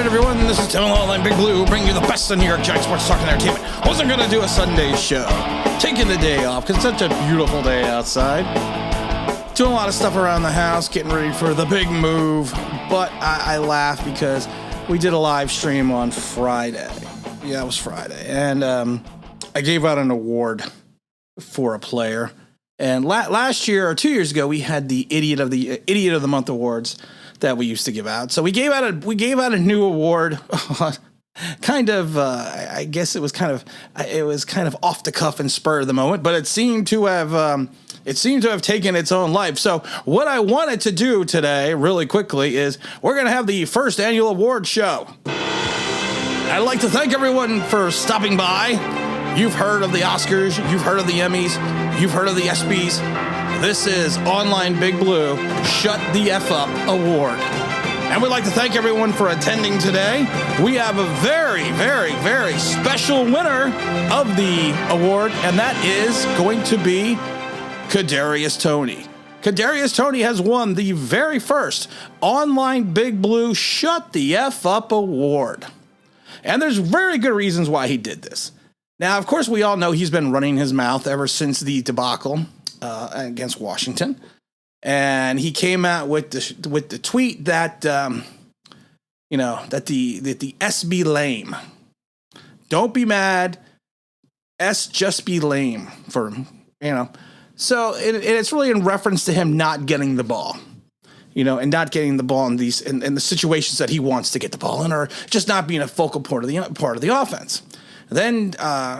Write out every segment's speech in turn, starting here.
right, everyone, this is Tim Online Big Blue, bringing you the best of New York Giants sports talk and entertainment. Wasn't going to do a Sunday show, taking the day off, because it's such a beautiful day outside. Doing a lot of stuff around the house, getting ready for the big move, but I laugh because we did a live stream on Friday. Yeah, it was Friday, and I gave out an award for a player. And last year or 2 years ago, we had the Idiot of the Month awards that we used to give out. So we gave out a new award. Kind of, I guess it was kind of off the cuff and spur of the moment, but it seemed to have taken its own life. So what I wanted to do today, really quickly, is we're going to have the first annual award show. I'd like to thank everyone for stopping by. You've heard of the Oscars, you've heard of the Emmys, you've heard of the ESPYs. This is Online Big Blue Shut the F Up Award. And we'd like to thank everyone for attending today. We have a very, very, very special winner of the award, and that is going to be Kadarius Toney. Kadarius Toney has won the very first Online Big Blue Shut the F Up Award. And there's very good reasons why he did this. Now, of course, we all know he's been running his mouth ever since the debacle against Washington. And he came out with the tweet that, that the S be lame. Don't be mad. S just be lame So it's really in reference to him not getting the ball, and not getting the ball in the situations that he wants to get the ball in, or just not being a focal part of the offense. Then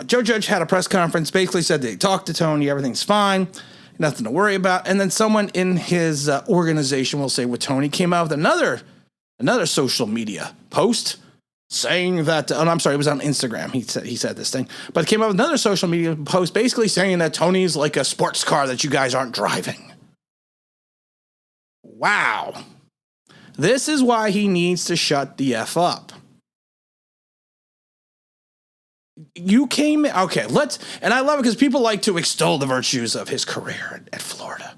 Joe Judge had a press conference, basically said they talked to Toney, everything's fine, nothing to worry about. And then someone in his organization, we'll say with Toney, came out with another social media post saying that, I'm sorry, it was on Instagram. He said this thing, but came out with another social media post basically saying that Toney's like a sports car that you guys aren't driving. Wow. This is why he needs to shut the F up. And I love it because people like to extol the virtues of his career at Florida.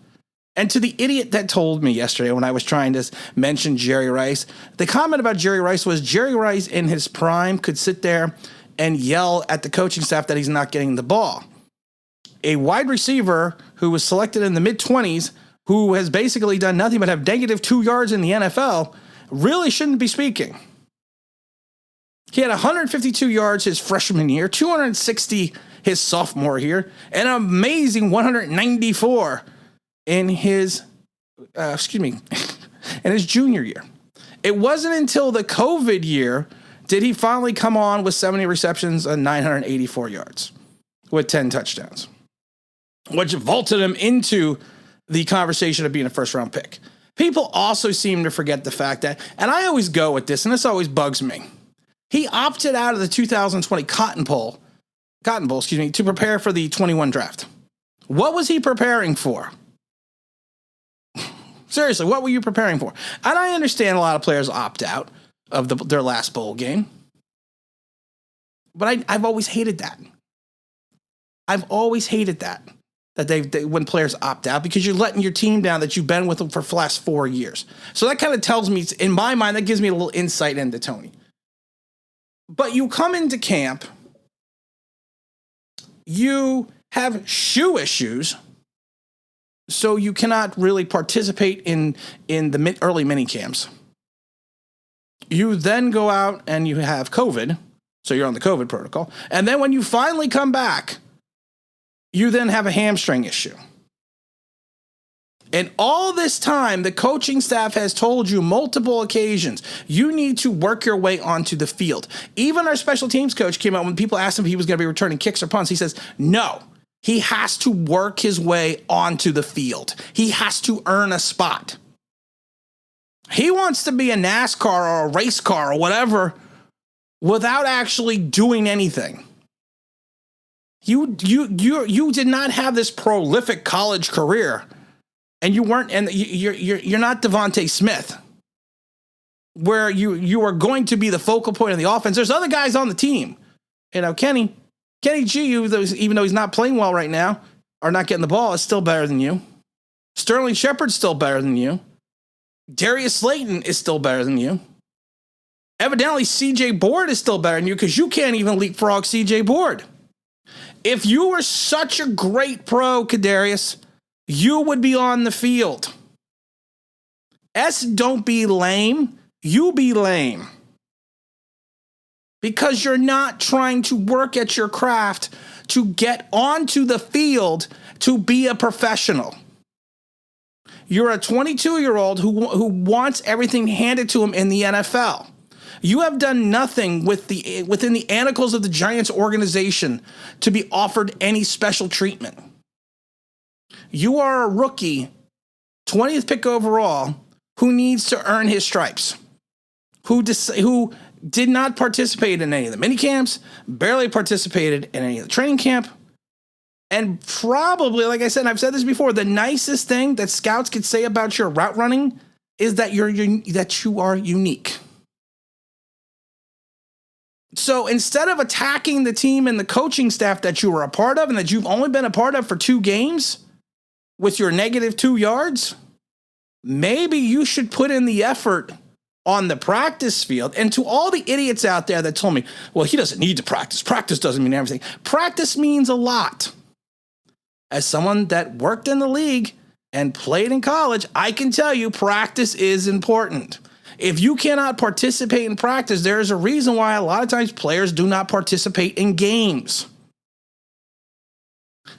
And to the idiot that told me yesterday when I was trying to mention Jerry Rice, the comment about Jerry Rice was Jerry Rice in his prime could sit there and yell at the coaching staff that he's not getting the ball. A wide receiver who was selected in the mid-20s, who has basically done nothing but have -2 yards in the NFL, really shouldn't be speaking. He had 152 yards his freshman year, 260 his sophomore year, and an amazing 194 in his junior year. It wasn't until the COVID year did he finally come on with 70 receptions and 984 yards with 10 touchdowns, which vaulted him into the conversation of being a first-round pick. People also seem to forget the fact that, and I always go with this, and this always bugs me, he opted out of the 2020 Cotton Bowl, to prepare for the 21 draft. What was he preparing for? Seriously, what were you preparing for? And I understand a lot of players opt out of their last bowl game. But I've always hated that. I've always hated that they when players opt out, because you're letting your team down that you've been with them for the last 4 years. So that kind of tells me, in my mind, that gives me a little insight into Toney. But you come into camp, you have shoe issues, so you cannot really participate in the early mini camps. You then go out and you have COVID, so you're on the COVID protocol. And then when you finally come back, you then have a hamstring issue. And all this time, the coaching staff has told you multiple occasions, you need to work your way onto the field. Even our special teams coach came out when people asked him if he was going to be returning kicks or punts. He says, no, he has to work his way onto the field. He has to earn a spot. He wants to be a NASCAR or a race car or whatever without actually doing anything. You did not have this prolific college career. And you're not Devontae Smith, where you are going to be the focal point of the offense. There's other guys on the team. Kenny G, even though he's not playing well right now, or not getting the ball, is still better than you. Sterling Shepard's still better than you. Darius Slayton is still better than you. Evidently, CJ Board is still better than you because you can't even leapfrog CJ Board. If you were such a great pro, Kadarius, you would be on the field. Don't be lame. You be lame. Because you're not trying to work at your craft to get onto the field to be a professional. You're a 22-year-old who wants everything handed to him in the NFL. You have done nothing within the anacles of the Giants organization to be offered any special treatment. You are a rookie, 20th pick overall, who needs to earn his stripes, who did not participate in any of the mini camps, barely participated in any of the training camp, and probably, like I said, I've said this before, the nicest thing that scouts could say about your route running is that you are unique. So instead of attacking the team and the coaching staff that you were a part of and that you've only been a part of for 2 games with your -2 yards, maybe you should put in the effort on the practice field. And to all the idiots out there that told me, well, he doesn't need to practice. Practice doesn't mean everything. Practice means a lot. As someone that worked in the league and played in college, I can tell you practice is important. If you cannot participate in practice, there is a reason why a lot of times players do not participate in games.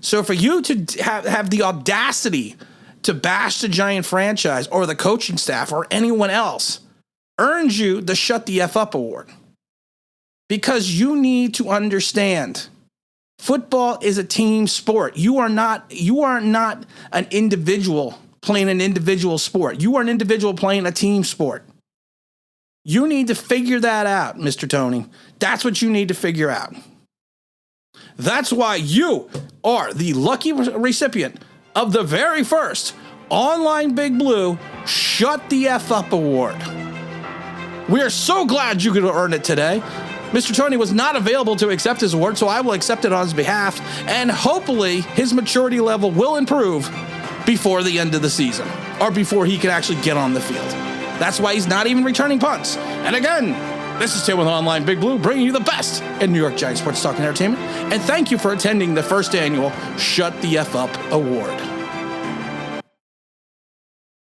So for you to have the audacity to bash the Giant franchise or the coaching staff or anyone else earns you the Shut the F Up award. Because you need to understand, football is a team sport. You are not an individual playing an individual sport. You are an individual playing a team sport. You need to figure that out, Mr. Toney. That's what you need to figure out. That's why you are the lucky recipient of the very first online Big Blue Shut the F Up award. We are so glad you could earn it today. Mr. Toney was not available to accept his award, so I will accept it on his behalf, and hopefully his maturity level will improve before the end of the season, or before he can actually get on the field. That's why he's not even returning punts. And again, this is Tim with Online Big Blue, bringing you the best in New York Giants sports talk and entertainment. And thank you for attending the first annual Shut the F Up Award.